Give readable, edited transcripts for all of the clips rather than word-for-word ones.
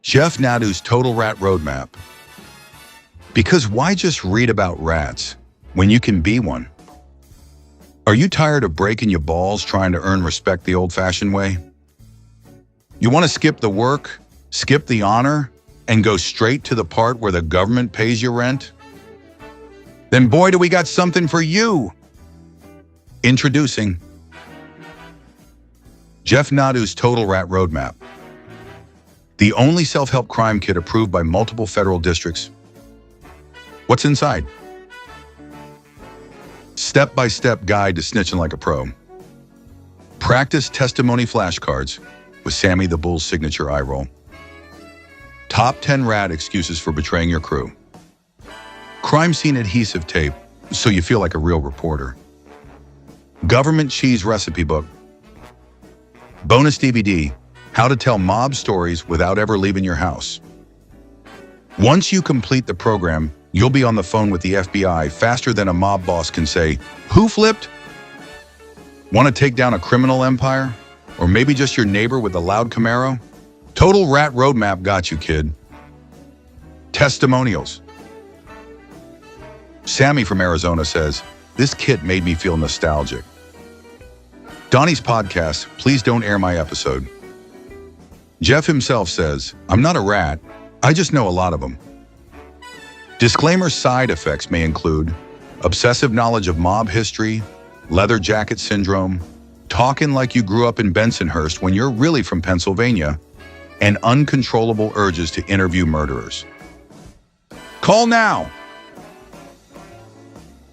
Jeff Nadu's Total Rat Roadmap. Because why just read about rats when you can be one? Are you tired of breaking your balls trying to earn respect the old-fashioned way? You want to skip the work, skip the honor, and go straight to the part where the government pays your rent? Then boy, do we got something for you! Introducing Jeff Nadu's Total Rat Roadmap. The only self-help crime kit approved by multiple federal districts. What's inside? Step-by-step guide to snitching like a pro. Practice testimony flashcards with Sammy the Bull's signature eye roll. Top 10 rat excuses for betraying your crew. Crime scene adhesive tape so you feel like a real reporter. Government cheese recipe book. Bonus DVD, how to tell mob stories without ever leaving your house. Once you complete the program, you'll be on the phone with the FBI faster than a mob boss can say, "Who flipped?" Want to take down a criminal empire? Or maybe just your neighbor with a loud Camaro? Total Rat Roadmap got you, kid. Testimonials. Sammy from Arizona says, "This kit made me feel nostalgic." Donnie's podcast, "Please don't air my episode." Jeff himself says, "I'm not a rat, I just know a lot of them." Disclaimer: side effects may include obsessive knowledge of mob history, leather jacket syndrome, talking like you grew up in Bensonhurst when you're really from Pennsylvania, and uncontrollable urges to interview murderers. Call now!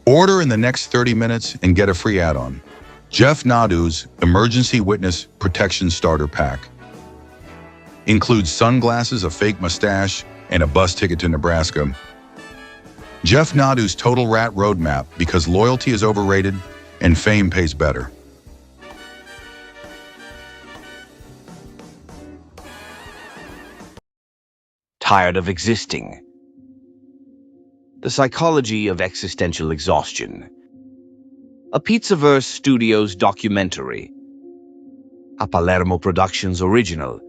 Order in the next 30 minutes and get a free add-on. Jeff Nadu's Emergency Witness Protection Starter Pack. Includes sunglasses, a fake mustache, and a bus ticket to Nebraska. Jeff Nadu's Total Rat Roadmap, because loyalty is overrated and fame pays better. Tired of existing. The Psychology of Existential Exhaustion. A Pizzaverse Studios documentary. A Palermo Productions original.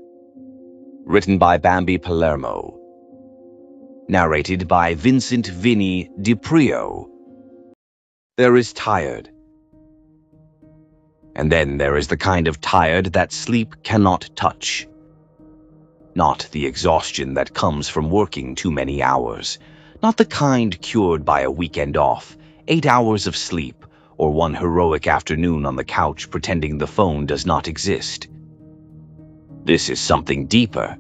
Written by Bambi Palermo. Narrated by Vincent Vinny DiPrio. There is tired. And then there is the kind of tired that sleep cannot touch. Not the exhaustion that comes from working too many hours. Not the kind cured by a weekend off, 8 hours of sleep, or one heroic afternoon on the couch pretending the phone does not exist. This is something deeper.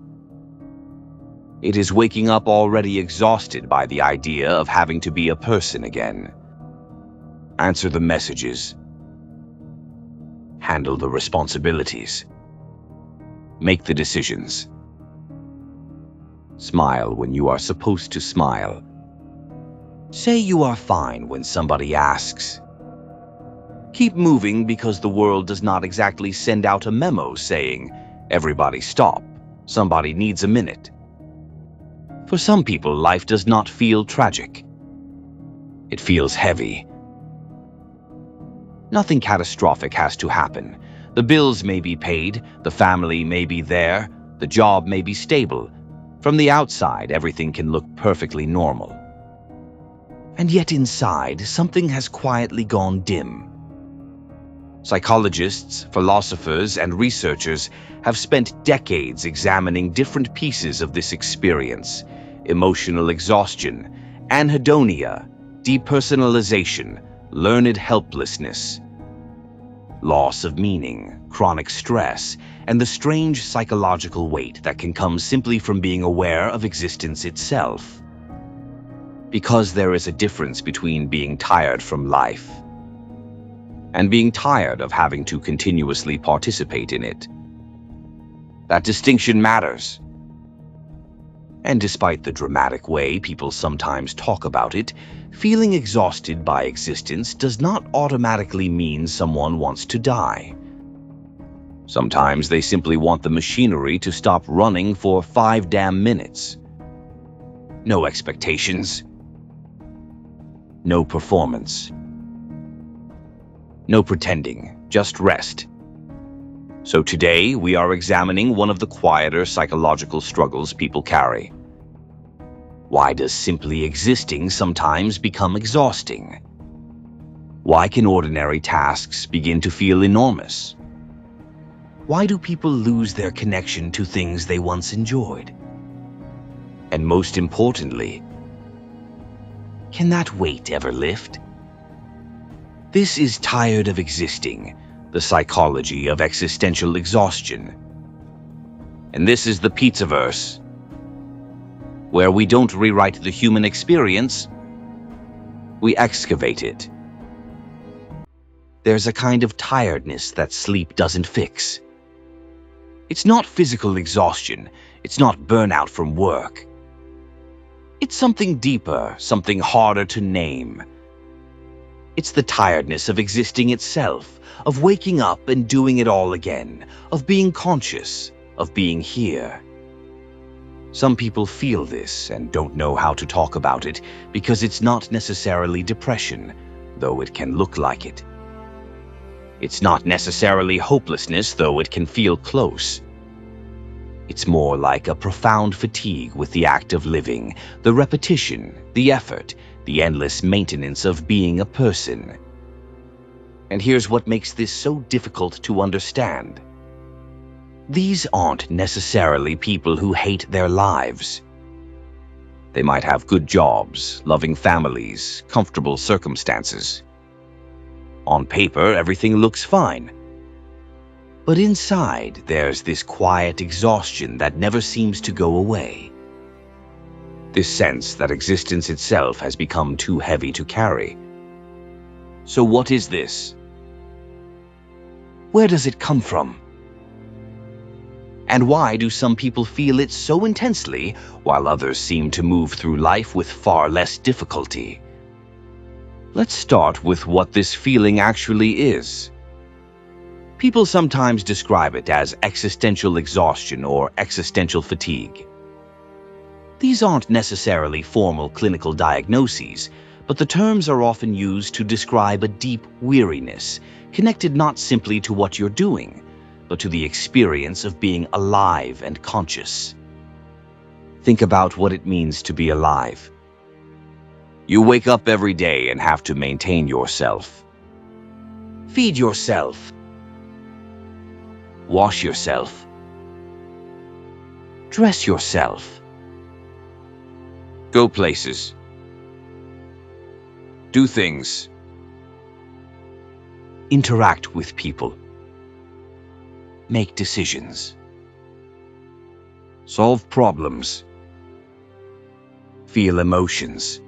It is waking up already exhausted by the idea of having to be a person again. Answer the messages. Handle the responsibilities. Make the decisions. Smile when you are supposed to smile. Say you are fine when somebody asks. Keep moving because the world does not exactly send out a memo saying, "Everybody stop, somebody needs a minute." For some people, life does not feel tragic. It feels heavy. Nothing catastrophic has to happen. The bills may be paid, the family may be there, the job may be stable. From the outside, everything can look perfectly normal. And yet inside, something has quietly gone dim. Psychologists, philosophers, and researchers have spent decades examining different pieces of this experience: emotional exhaustion, anhedonia, depersonalization, learned helplessness, loss of meaning, chronic stress, and the strange psychological weight that can come simply from being aware of existence itself. Because there is a difference between being tired from life and being tired of having to continuously participate in it. That distinction matters. And despite the dramatic way people sometimes talk about it, feeling exhausted by existence does not automatically mean someone wants to die. Sometimes they simply want the machinery to stop running for 5 damn minutes. No expectations. No performance. No pretending, just rest. So today, we are examining one of the quieter psychological struggles people carry. Why does simply existing sometimes become exhausting? Why can ordinary tasks begin to feel enormous? Why do people lose their connection to things they once enjoyed? And most importantly, can that weight ever lift? This is Tired of Existing, the psychology of existential exhaustion. And this is the Pizzaverse, where we don't rewrite the human experience, we excavate it. There's a kind of tiredness that sleep doesn't fix. It's not physical exhaustion, it's not burnout from work. It's something deeper, something harder to name. It's the tiredness of existing itself, of waking up and doing it all again, of being conscious, of being here. Some people feel this and don't know how to talk about it because it's not necessarily depression, though it can look like it. It's not necessarily hopelessness, though it can feel close. It's more like a profound fatigue with the act of living, the repetition, the effort, the endless maintenance of being a person. And here's what makes this so difficult to understand. These aren't necessarily people who hate their lives. They might have good jobs, loving families, comfortable circumstances. On paper, everything looks fine. But inside, there's this quiet exhaustion that never seems to go away. This sense that existence itself has become too heavy to carry. So what is this? Where does it come from? And why do some people feel it so intensely, while others seem to move through life with far less difficulty? Let's start with what this feeling actually is. People sometimes describe it as existential exhaustion or existential fatigue. These aren't necessarily formal clinical diagnoses, but the terms are often used to describe a deep weariness, connected not simply to what you're doing, but to the experience of being alive and conscious. Think about what it means to be alive. You wake up every day and have to maintain yourself. Feed yourself. Wash yourself. Dress yourself. Go places. Do things. Interact with people. Make decisions. Solve problems. Feel emotions.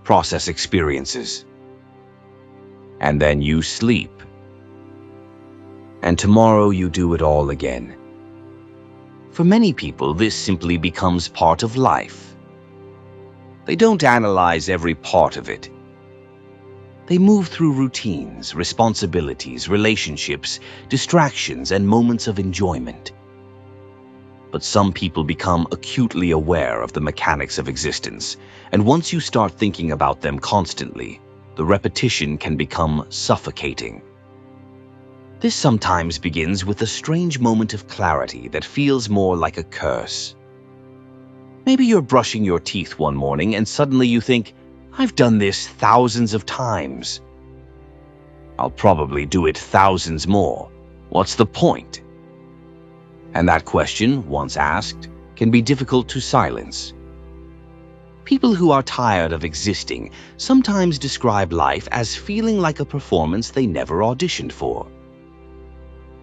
Process experiences. And then you sleep. And tomorrow you do it all again. For many people, this simply becomes part of life. They don't analyze every part of it. They move through routines, responsibilities, relationships, distractions, and moments of enjoyment. But some people become acutely aware of the mechanics of existence, and once you start thinking about them constantly, the repetition can become suffocating. This sometimes begins with a strange moment of clarity that feels more like a curse. Maybe you're brushing your teeth one morning and suddenly you think, I've done this thousands of times. I'll probably do it thousands more. What's the point? And that question, once asked, can be difficult to silence. People who are tired of existing sometimes describe life as feeling like a performance they never auditioned for.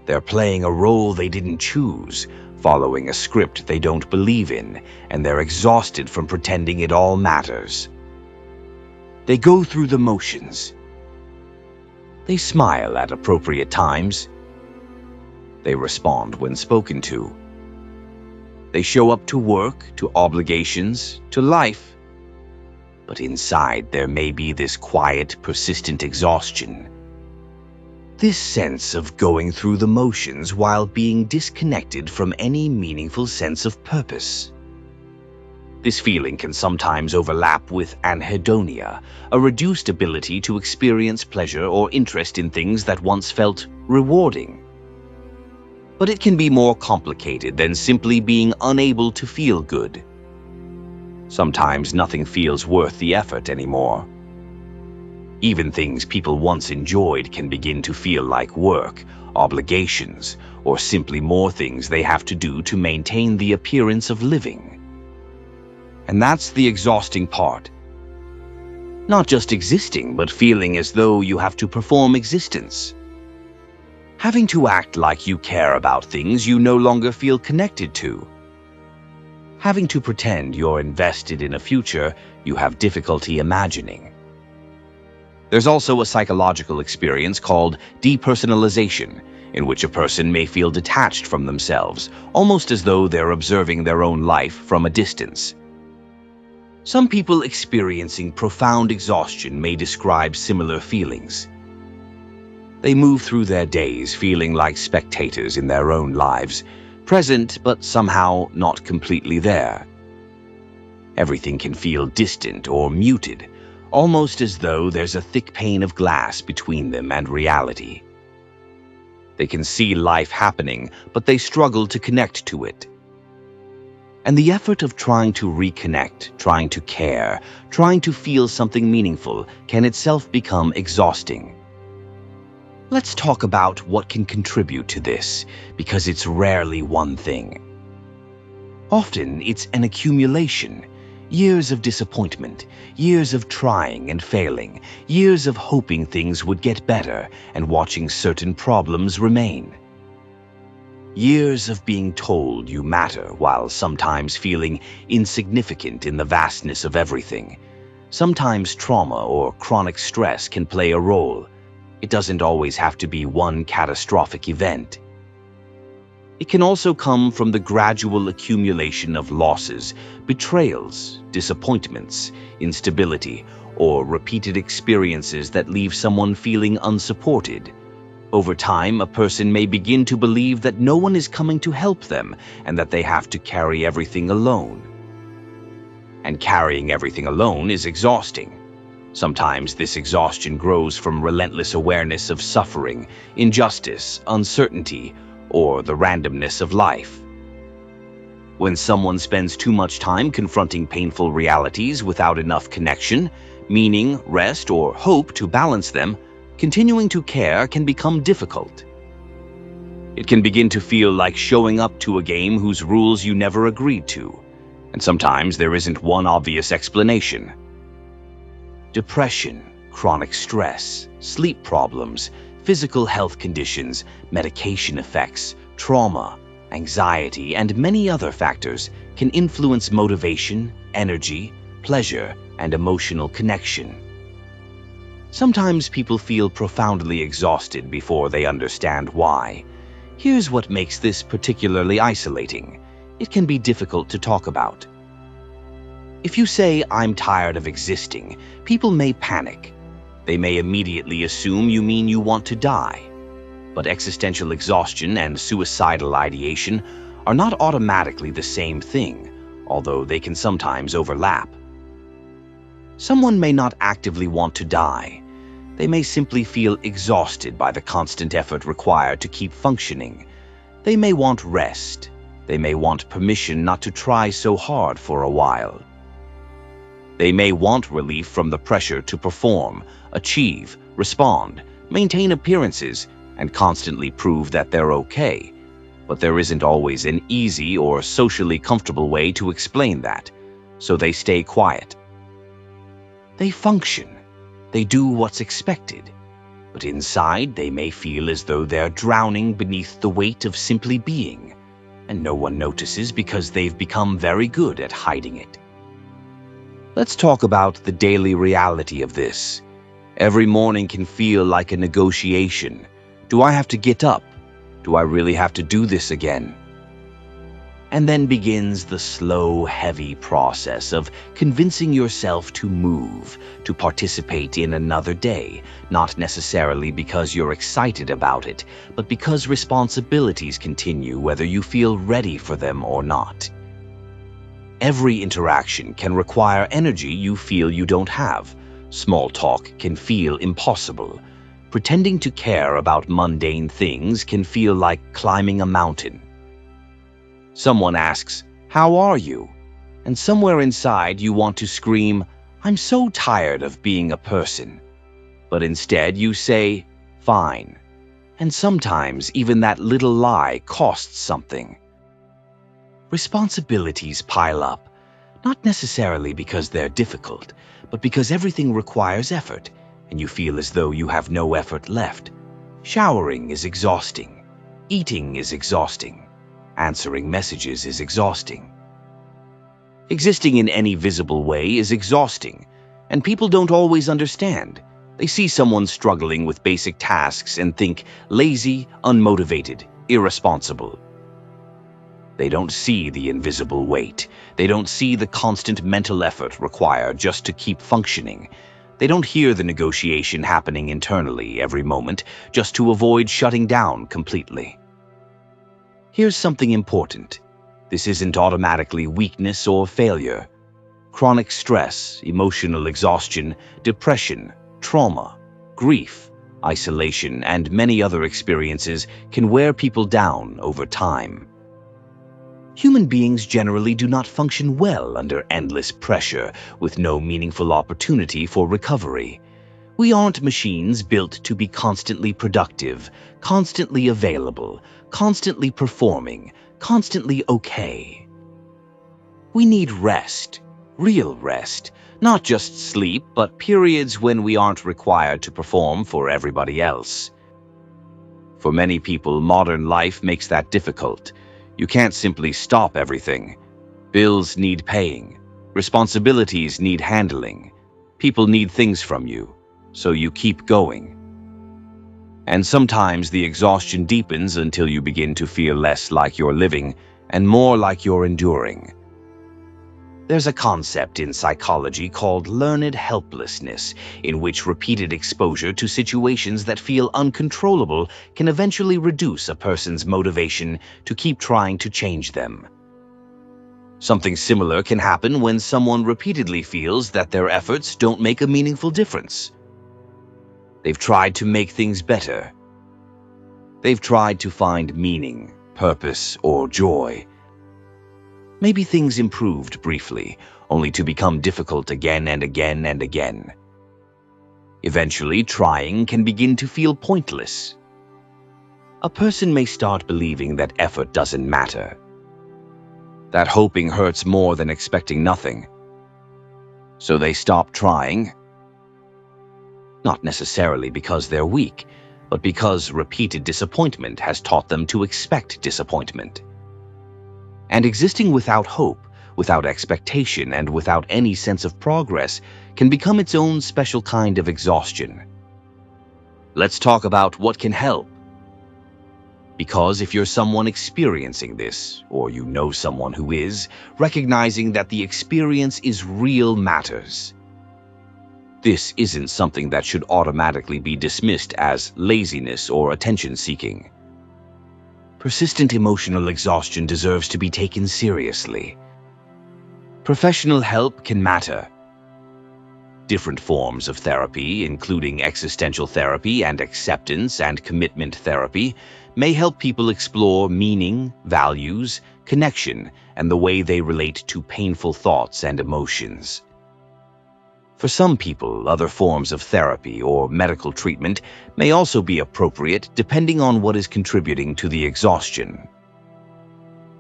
They're playing a role they didn't choose, following a script they don't believe in, and they're exhausted from pretending it all matters. They go through the motions. They smile at appropriate times. They respond when spoken to. They show up to work, to obligations, to life. But inside there may be this quiet, persistent exhaustion. This sense of going through the motions while being disconnected from any meaningful sense of purpose. This feeling can sometimes overlap with anhedonia, a reduced ability to experience pleasure or interest in things that once felt rewarding. But it can be more complicated than simply being unable to feel good. Sometimes nothing feels worth the effort anymore. Even things people once enjoyed can begin to feel like work, obligations, or simply more things they have to do to maintain the appearance of living. And that's the exhausting part. Not just existing, but feeling as though you have to perform existence. Having to act like you care about things you no longer feel connected to. Having to pretend you're invested in a future you have difficulty imagining. There's also a psychological experience called depersonalization, in which a person may feel detached from themselves, almost as though they're observing their own life from a distance. Some people experiencing profound exhaustion may describe similar feelings. They move through their days feeling like spectators in their own lives, present but somehow not completely there. Everything can feel distant or muted, almost as though there's a thick pane of glass between them and reality. They can see life happening, but they struggle to connect to it. And the effort of trying to reconnect, trying to care, trying to feel something meaningful can itself become exhausting. Let's talk about what can contribute to this, because it's rarely one thing. Often it's an accumulation. Years of disappointment, years of trying and failing, years of hoping things would get better and watching certain problems remain. Years of being told you matter while sometimes feeling insignificant in the vastness of everything. Sometimes trauma or chronic stress can play a role. It doesn't always have to be one catastrophic event. It can also come from the gradual accumulation of losses, betrayals, disappointments, instability, or repeated experiences that leave someone feeling unsupported. Over time, a person may begin to believe that no one is coming to help them and that they have to carry everything alone. And carrying everything alone is exhausting. Sometimes this exhaustion grows from relentless awareness of suffering, injustice, uncertainty, or the randomness of life. When someone spends too much time confronting painful realities without enough connection, meaning, rest, or hope to balance them, continuing to care can become difficult. It can begin to feel like showing up to a game whose rules you never agreed to, and sometimes there isn't one obvious explanation. Depression, chronic stress, sleep problems, physical health conditions, medication effects, trauma, anxiety, and many other factors can influence motivation, energy, pleasure, and emotional connection. Sometimes people feel profoundly exhausted before they understand why. Here's what makes this particularly isolating. It can be difficult to talk about. If you say, "I'm tired of existing," people may panic. They may immediately assume you mean you want to die. But existential exhaustion and suicidal ideation are not automatically the same thing, although they can sometimes overlap. Someone may not actively want to die. They may simply feel exhausted by the constant effort required to keep functioning. They may want rest. They may want permission not to try so hard for a while. They may want relief from the pressure to perform, achieve, respond, maintain appearances, and constantly prove that they're okay. But there isn't always an easy or socially comfortable way to explain that, so they stay quiet. They function. They do what's expected. But inside, they may feel as though they're drowning beneath the weight of simply being, and no one notices because they've become very good at hiding it. Let's talk about the daily reality of this. Every morning can feel like a negotiation. Do I have to get up? Do I really have to do this again? And then begins the slow, heavy process of convincing yourself to move, to participate in another day, not necessarily because you're excited about it, but because responsibilities continue whether you feel ready for them or not. Every interaction can require energy you feel you don't have. Small talk can feel impossible. Pretending to care about mundane things can feel like climbing a mountain. Someone asks, "How are you?" And somewhere inside you want to scream, "I'm so tired of being a person." But instead you say, "Fine." And sometimes even that little lie costs something. Responsibilities pile up, not necessarily because they're difficult, but because everything requires effort, and you feel as though you have no effort left. Showering is exhausting. Eating is exhausting. Answering messages is exhausting. Existing in any visible way is exhausting, and people don't always understand. They see someone struggling with basic tasks and think lazy, unmotivated, irresponsible. They don't see the invisible weight. They don't see the constant mental effort required just to keep functioning. They don't hear the negotiation happening internally every moment just to avoid shutting down completely. Here's something important. This isn't automatically weakness or failure. Chronic stress, emotional exhaustion, depression, trauma, grief, isolation, and many other experiences can wear people down over time. Human beings generally do not function well under endless pressure with no meaningful opportunity for recovery. We aren't machines built to be constantly productive, constantly available, constantly performing, constantly okay. We need rest, real rest, not just sleep, but periods when we aren't required to perform for everybody else. For many people, modern life makes that difficult. You can't simply stop everything. Bills need paying. Responsibilities need handling. People need things from you, so you keep going. And sometimes the exhaustion deepens until you begin to feel less like you're living and more like you're enduring. There's a concept in psychology called learned helplessness, in which repeated exposure to situations that feel uncontrollable can eventually reduce a person's motivation to keep trying to change them. Something similar can happen when someone repeatedly feels that their efforts don't make a meaningful difference. They've tried to make things better. They've tried to find meaning, purpose, or joy. Maybe things improved briefly, only to become difficult again and again and again. Eventually, trying can begin to feel pointless. A person may start believing that effort doesn't matter, that hoping hurts more than expecting nothing. So they stop trying, not necessarily because they're weak, but because repeated disappointment has taught them to expect disappointment. And existing without hope, without expectation, and without any sense of progress can become its own special kind of exhaustion. Let's talk about what can help. Because if you're someone experiencing this, or you know someone who is, recognizing that the experience is real matters. This isn't something that should automatically be dismissed as laziness or attention-seeking. Persistent emotional exhaustion deserves to be taken seriously. Professional help can matter. Different forms of therapy, including existential therapy and acceptance and commitment therapy, may help people explore meaning, values, connection, and the way they relate to painful thoughts and emotions. For some people, other forms of therapy or medical treatment may also be appropriate depending on what is contributing to the exhaustion.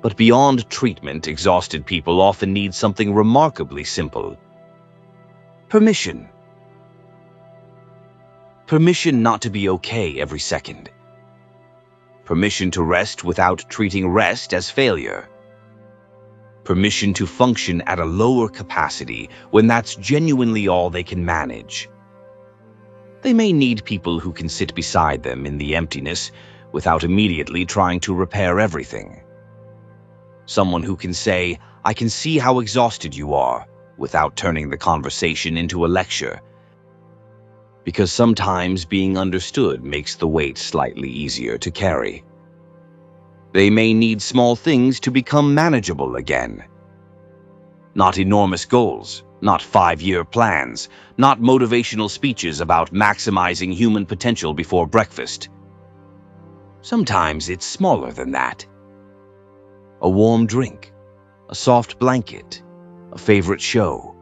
But beyond treatment, exhausted people often need something remarkably simple. Permission. Permission not to be okay every second. Permission to rest without treating rest as failure. Permission to function at a lower capacity when that's genuinely all they can manage. They may need people who can sit beside them in the emptiness without immediately trying to repair everything. Someone who can say, "I can see how exhausted you are," without turning the conversation into a lecture. Because sometimes being understood makes the weight slightly easier to carry. They may need small things to become manageable again. Not enormous goals, Not 5-year plans, not motivational speeches about maximizing human potential before breakfast. Sometimes it's smaller than that. A warm drink, a soft blanket, a favorite show,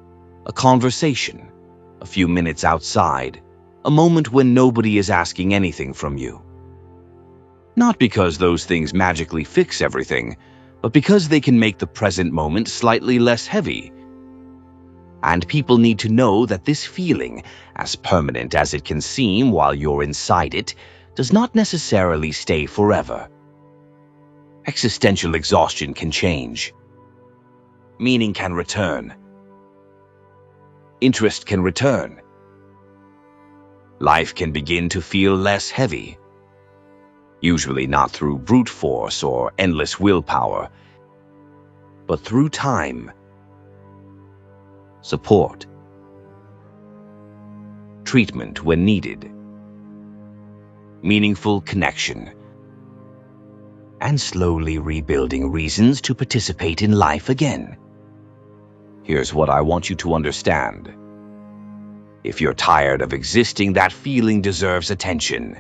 a conversation, a few minutes outside, a moment when nobody is asking anything from you. Not because those things magically fix everything, but because they can make the present moment slightly less heavy. And people need to know that this feeling, as permanent as it can seem while you're inside it, does not necessarily stay forever. Existential exhaustion can change. Meaning can return. Interest can return. Life can begin to feel less heavy. Usually not through brute force or endless willpower, but through time, support, treatment when needed, meaningful connection, and slowly rebuilding reasons to participate in life again. Here's what I want you to understand. If you're tired of existing, that feeling deserves attention.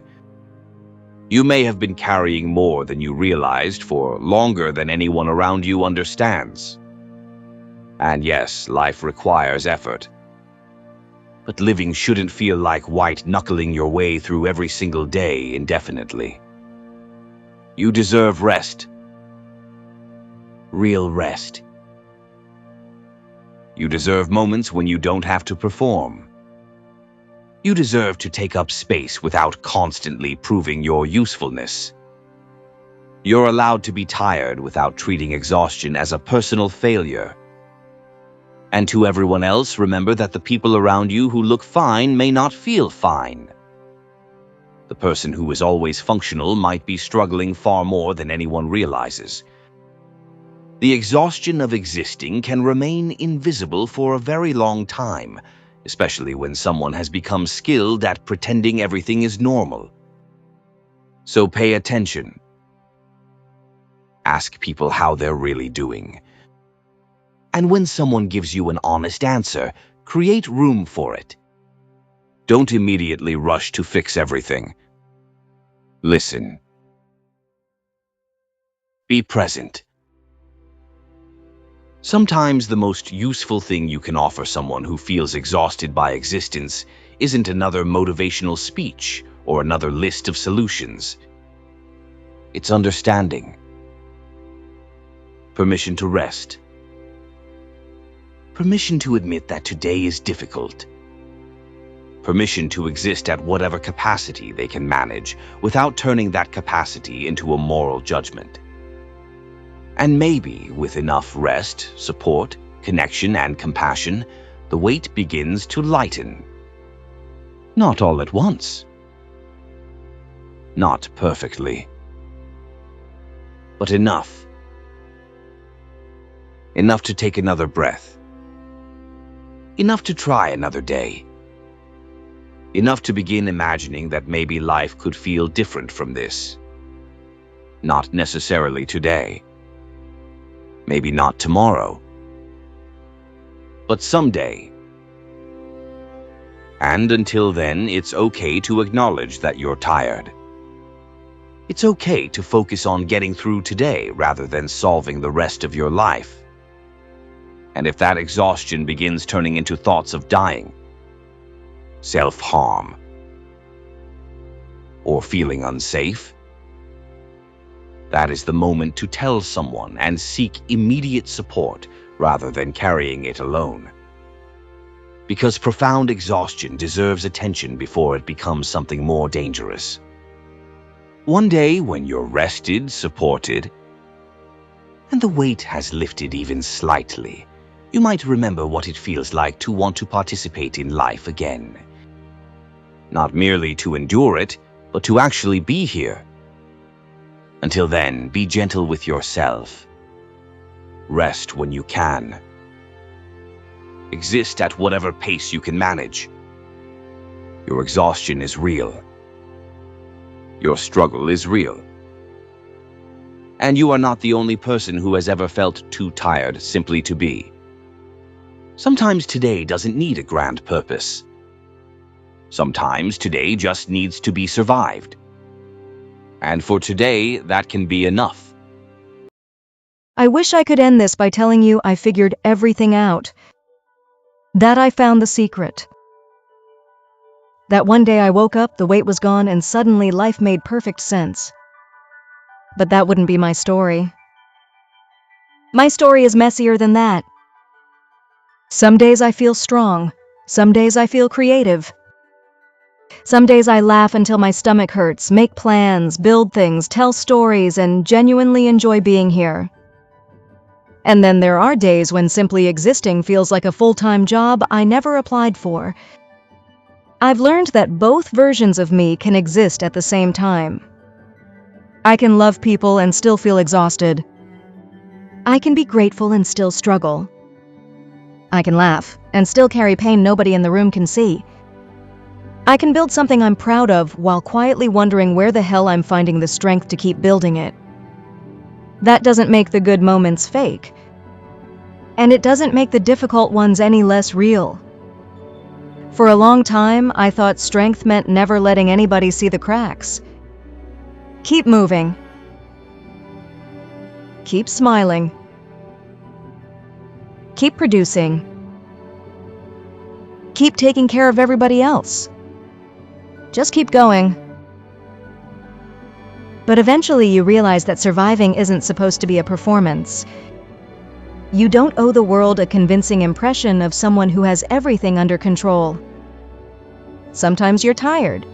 You may have been carrying more than you realized for longer than anyone around you understands. And yes, life requires effort. But living shouldn't feel like white-knuckling your way through every single day indefinitely. You deserve rest. Real rest. You deserve moments when you don't have to perform. You deserve to take up space without constantly proving your usefulness. You're allowed to be tired without treating exhaustion as a personal failure. And to everyone else, remember that the people around you who look fine may not feel fine. The person who is always functional might be struggling far more than anyone realizes. The exhaustion of existing can remain invisible for a very long time, especially when someone has become skilled at pretending everything is normal. So pay attention. Ask people how they're really doing. And when someone gives you an honest answer, create room for it. Don't immediately rush to fix everything. Listen. Be present. Sometimes the most useful thing you can offer someone who feels exhausted by existence isn't another motivational speech or another list of solutions. It's understanding. Permission to rest. Permission to admit that today is difficult. Permission to exist at whatever capacity they can manage without turning that capacity into a moral judgment. And maybe with enough rest, support, connection, and compassion, the weight begins to lighten. Not all at once. Not perfectly. But enough. Enough to take another breath. Enough to try another day. Enough to begin imagining that maybe life could feel different from this. Not necessarily today. Maybe not tomorrow. But someday. And until then, it's okay to acknowledge that you're tired. It's okay to focus on getting through today rather than solving the rest of your life. And if that exhaustion begins turning into thoughts of dying, self-harm, or feeling unsafe, that is the moment to tell someone and seek immediate support rather than carrying it alone. Because profound exhaustion deserves attention before it becomes something more dangerous. One day, when you're rested, supported, and the weight has lifted even slightly, you might remember what it feels like to want to participate in life again. Not merely to endure it, but to actually be here. Until then, be gentle with yourself. Rest when you can. Exist at whatever pace you can manage. Your exhaustion is real. Your struggle is real. And you are not the only person who has ever felt too tired simply to be. Sometimes today doesn't need a grand purpose. Sometimes today just needs to be survived. And for today, that can be enough. I wish I could end this by telling you I figured everything out. That I found the secret. That one day I woke up, the weight was gone, and suddenly life made perfect sense. But that wouldn't be my story. My story is messier than that. Some days I feel strong. Some days I feel creative. Some days I laugh until my stomach hurts, make plans, build things, tell stories, and genuinely enjoy being here. And then there are days when simply existing feels like a full-time job I never applied for. I've learned that both versions of me can exist at the same time. I can love people and still feel exhausted. I can be grateful and still struggle. I can laugh and still carry pain nobody in the room can see. I can build something I'm proud of while quietly wondering where the hell I'm finding the strength to keep building it. That doesn't make the good moments fake. And it doesn't make the difficult ones any less real. For a long time, I thought strength meant never letting anybody see the cracks. Keep moving. Keep smiling. Keep producing. Keep taking care of everybody else. Just keep going. But eventually you realize that surviving isn't supposed to be a performance. You don't owe the world a convincing impression of someone who has everything under control. Sometimes you're tired.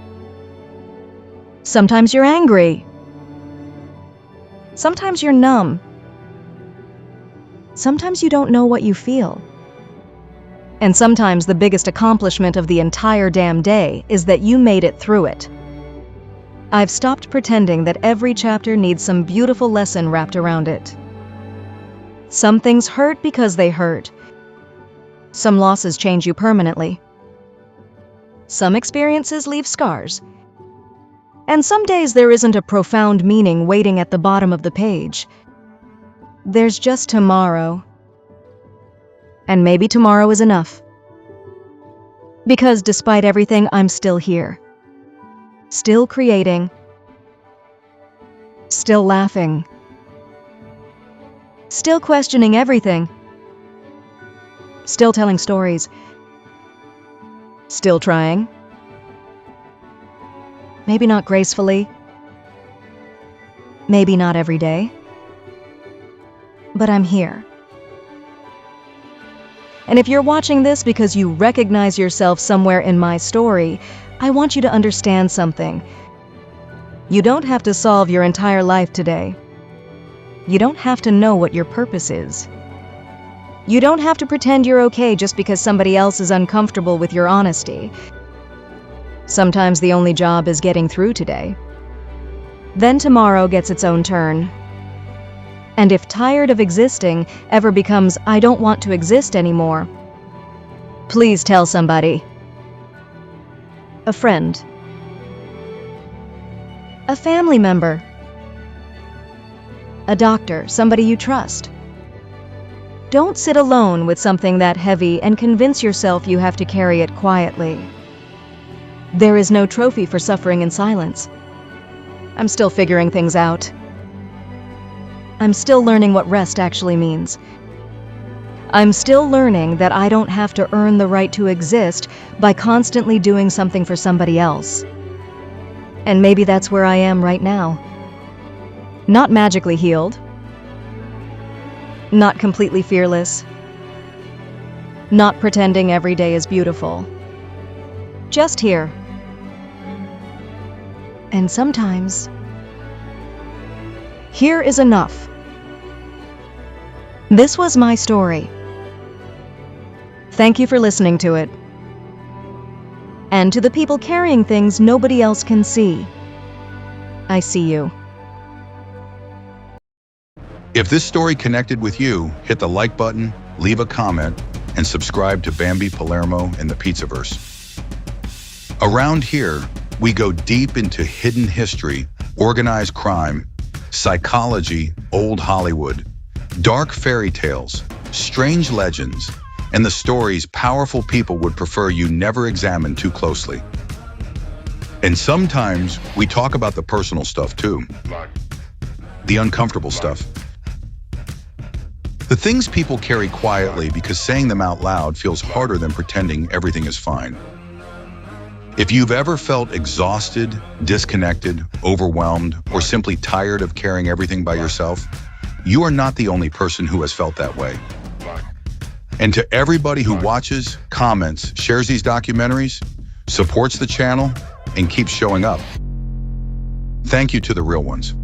Sometimes you're angry. Sometimes you're numb. Sometimes you don't know what you feel. And sometimes the biggest accomplishment of the entire damn day is that you made it through it. I've stopped pretending that every chapter needs some beautiful lesson wrapped around it. Some things hurt because they hurt. Some losses change you permanently. Some experiences leave scars. And some days there isn't a profound meaning waiting at the bottom of the page. There's just tomorrow. And maybe tomorrow is enough. Because despite everything, I'm still here. Still creating. Still laughing. Still questioning everything. Still telling stories. Still trying. Maybe not gracefully. Maybe not every day. But I'm here. And if you're watching this because you recognize yourself somewhere in my story, I want you to understand something. You don't have to solve your entire life today. You don't have to know what your purpose is. You don't have to pretend you're okay just because somebody else is uncomfortable with your honesty. Sometimes the only job is getting through today. Then tomorrow gets its own turn. And if tired of existing ever becomes I don't want to exist anymore, please tell somebody. A friend. A family member. A doctor, somebody you trust. Don't sit alone with something that heavy and convince yourself you have to carry it quietly. There is no trophy for suffering in silence. I'm still figuring things out. I'm still learning what rest actually means. I'm still learning that I don't have to earn the right to exist by constantly doing something for somebody else. And maybe that's where I am right now. Not magically healed. Not completely fearless. Not pretending every day is beautiful. Just here. And sometimes, here is enough. This was my story. Thank you for listening to it. And to the people carrying things nobody else can see, I see you. If this story connected with you, hit the like button, leave a comment, and subscribe to Bambi Palermo and the Pizzaverse. Around here, we go deep into hidden history, organized crime, psychology, old Hollywood, dark fairy tales, strange legends, and the stories powerful people would prefer you never examine too closely. And sometimes we talk about the personal stuff too. The uncomfortable stuff. The things people carry quietly because saying them out loud feels harder than pretending everything is fine. If you've ever felt exhausted, disconnected, overwhelmed, or simply tired of carrying everything by yourself, you are not the only person who has felt that way. And to everybody who watches, comments, shares these documentaries, supports the channel, and keeps showing up, thank you to the real ones.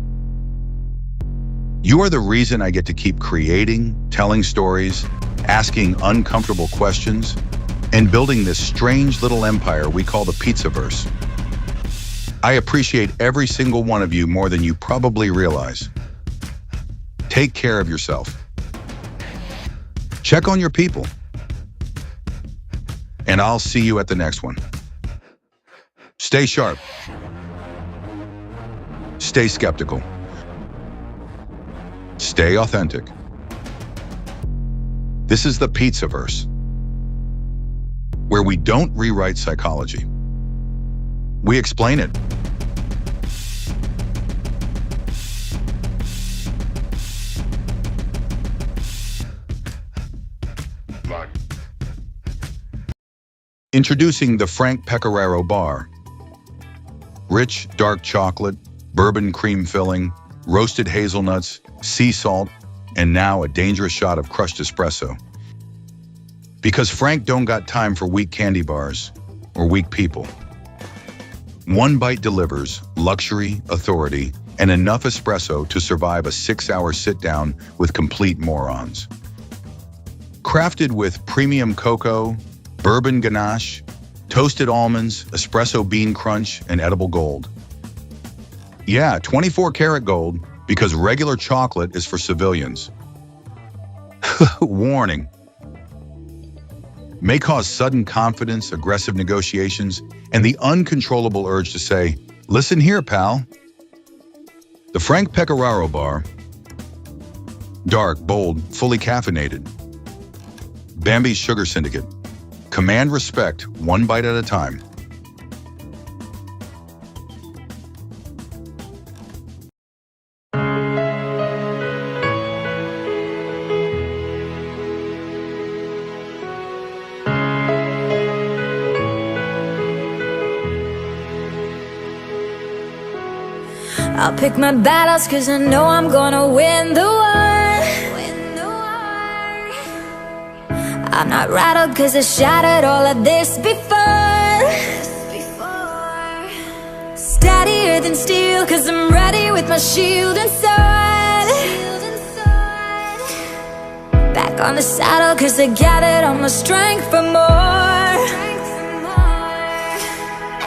You are the reason I get to keep creating, telling stories, asking uncomfortable questions, and building this strange little empire we call the Pizzaverse. I appreciate every single one of you more than you probably realize. Take care of yourself. Check on your people. And I'll see you at the next one. Stay sharp. Stay skeptical. Stay authentic. This is the Pizzaverse, where we don't rewrite psychology. We explain it. Introducing the Frank Pecoraro Bar. Rich, dark chocolate, bourbon cream filling, roasted hazelnuts, sea salt, and now a dangerous shot of crushed espresso. Because Frank don't got time for weak candy bars or weak people. One bite delivers luxury, authority, and enough espresso to survive a 6-hour sit-down with complete morons. Crafted with premium cocoa, bourbon ganache, toasted almonds, espresso bean crunch, and edible gold. Yeah, 24-karat gold, because regular chocolate is for civilians. Warning. May cause sudden confidence, aggressive negotiations, and the uncontrollable urge to say, "Listen here, pal." The Frank Pecoraro Bar. Dark, bold, fully caffeinated. Bambi's Sugar Syndicate. Command respect, one bite at a time. I'll pick my battles 'cause I know I'm gonna win the war. I'm not rattled 'cause I shattered all of this before. Steadier than steel 'cause I'm ready with my shield and sword. Back on the saddle 'cause I gathered all my strength for more.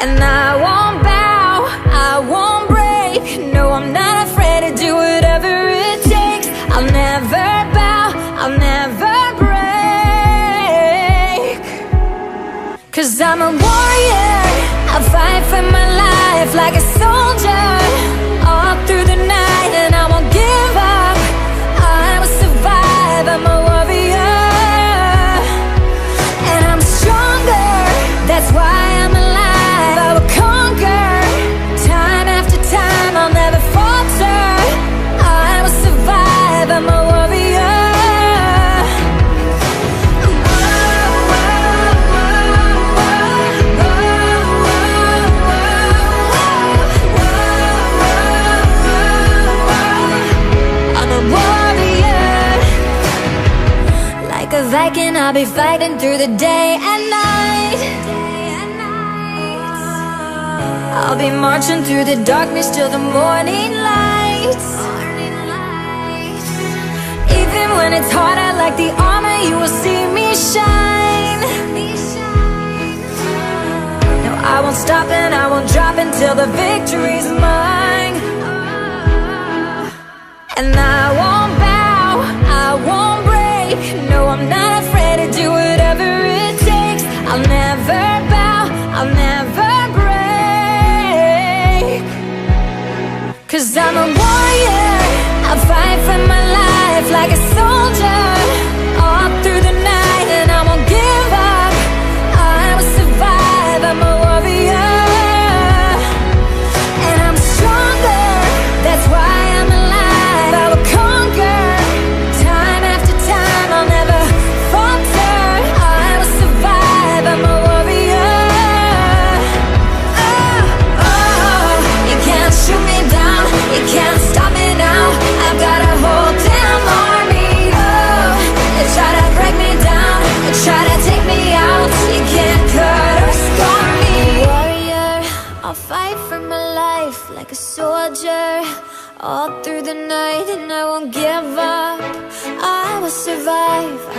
And I won't bow, I won't break. No, I'm not afraid to do whatever it takes. I'll never bow, I'll never break. 'Cause I'm a warrior, I'll fight for my life like a soldier. All through the night and I won't give up. I will survive, I'm a warrior. And I'm stronger, that's why I'm alive. I will conquer, time after time, I'll never falter. I will survive, I'm a warrior. Viking, I'll be fighting through the day and night. I'll be marching through the darkness till the morning light. Even when it's harder, like the armor, you will see me shine. No, I won't stop and I won't drop until the victory's mine. And I won't bow, I won't break. No, I'm not afraid to do whatever it takes. I'll never bow, I'll never break. 'Cause I'm a warrior, I'll fight for my life like a soldier. All through the night and I won't life.